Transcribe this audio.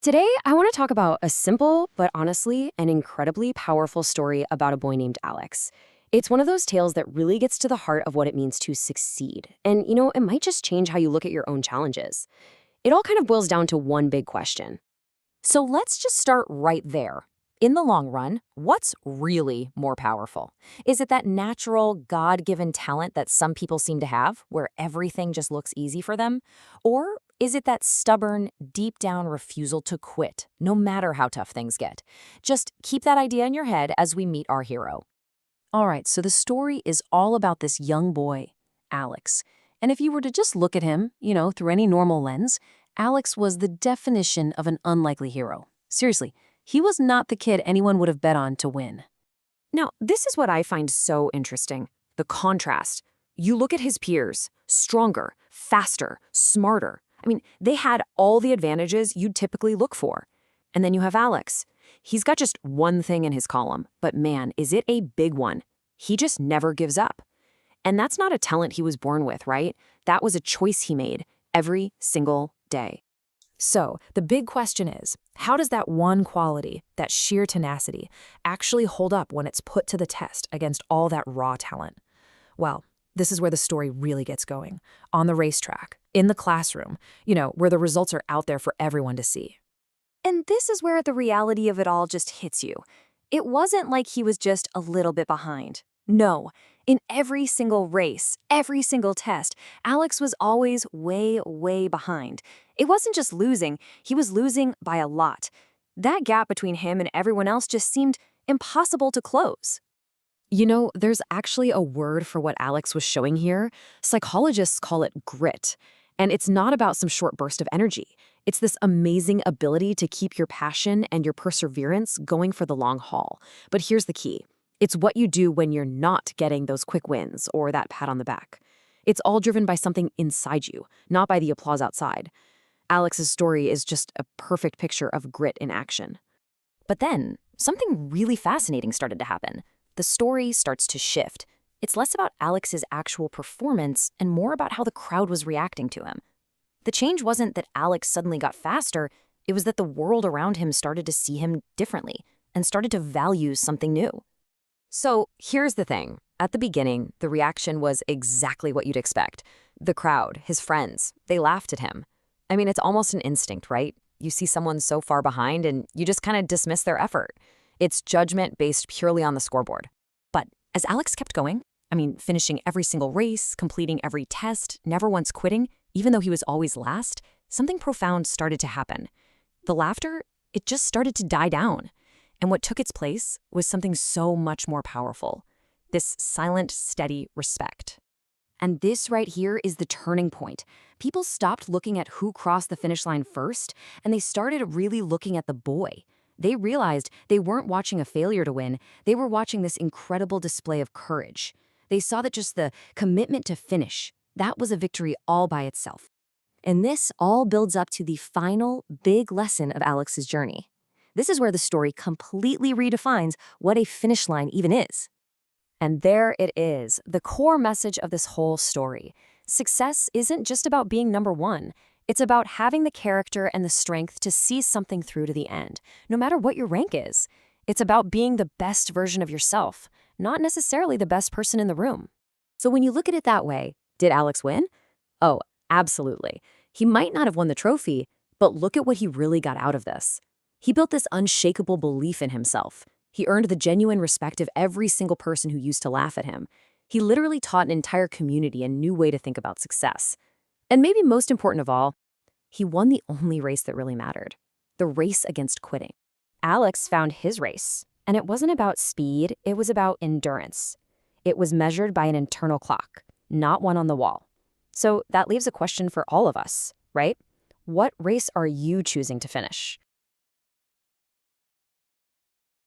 Today, I want to talk about a simple, but honestly, an incredibly powerful story about a boy named Alex. It's one of those tales that really gets to the heart of what it means to succeed. And, it might just change how you look at your own challenges. It all kind of boils down to one big question. So let's just start right there. In the long run, what's really more powerful? Is it that natural, God given talent that some people seem to have, where everything just looks easy for them? Or is it that stubborn, deep down refusal to quit, no matter how tough things get? Just keep that idea in your head as we meet our hero. All right, so the story is all about this young boy, Alex. And if you were to just look at him, through any normal lens, Alex was the definition of an unlikely hero. Seriously, he was not the kid anyone would have bet on to win. Now, this is what I find so interesting the contrast. You look at his peers, stronger, faster, smarter. They had all the advantages you'd typically look for. And then you have Alex. He's got just one thing in his column, but man, is it a big one. He just never gives up. And that's not a talent he was born with, right? That was a choice he made every single day. So, the big question is, how does that one quality, that sheer tenacity, actually hold up when it's put to the test against all that raw talent? Well, this is where the story really gets going. On the racetrack, in the classroom, where the results are out there for everyone to see. And this is where the reality of it all just hits you. It wasn't like he was just a little bit behind. No, in every single race, every single test, Alex was always way, way behind. It wasn't just losing, he was losing by a lot. That gap between him and everyone else just seemed impossible to close. There's actually a word for what Alex was showing here. Psychologists call it grit. And it's not about some short burst of energy. It's this amazing ability to keep your passion and your perseverance going for the long haul. But here's the key. It's what you do when you're not getting those quick wins or that pat on the back. It's all driven by something inside you, not by the applause outside. Alex's story is just a perfect picture of grit in action. But then, something really fascinating started to happen. The story starts to shift. It's less about Alex's actual performance and more about how the crowd was reacting to him. The change wasn't that Alex suddenly got faster, it was that the world around him started to see him differently and started to value something new. So here's the thing. At the beginning, the reaction was exactly what you'd expect. The crowd, his friends, they laughed at him. It's almost an instinct, right? You see someone so far behind and you just kind of dismiss their effort. It's judgment based purely on the scoreboard. But as Alex kept going, finishing every single race, completing every test, never once quitting, even though he was always last, something profound started to happen. The laughter, it just started to die down. And what took its place was something so much more powerful. This silent, steady respect. And this right here is the turning point. People stopped looking at who crossed the finish line first, and they started really looking at the boy. They realized they weren't watching a failure to win, they were watching this incredible display of courage. They saw that just the commitment to finish, that was a victory all by itself. And this all builds up to the final big lesson of Alex's journey. This is where the story completely redefines what a finish line even is. And there it is, the core message of this whole story. Success isn't just about being number one. It's about having the character and the strength to see something through to the end, no matter what your rank is. It's about being the best version of yourself, not necessarily the best person in the room. So when you look at it that way, did Alex win? Oh, absolutely. He might not have won the trophy, but look at what he really got out of this. He built this unshakable belief in himself. He earned the genuine respect of every single person who used to laugh at him. He literally taught an entire community a new way to think about success. And maybe most important of all, he won the only race that really mattered, the race against quitting. Alex found his race, and it wasn't about speed, it was about endurance. It was measured by an internal clock, not one on the wall. So that leaves a question for all of us, right? What race are you choosing to finish?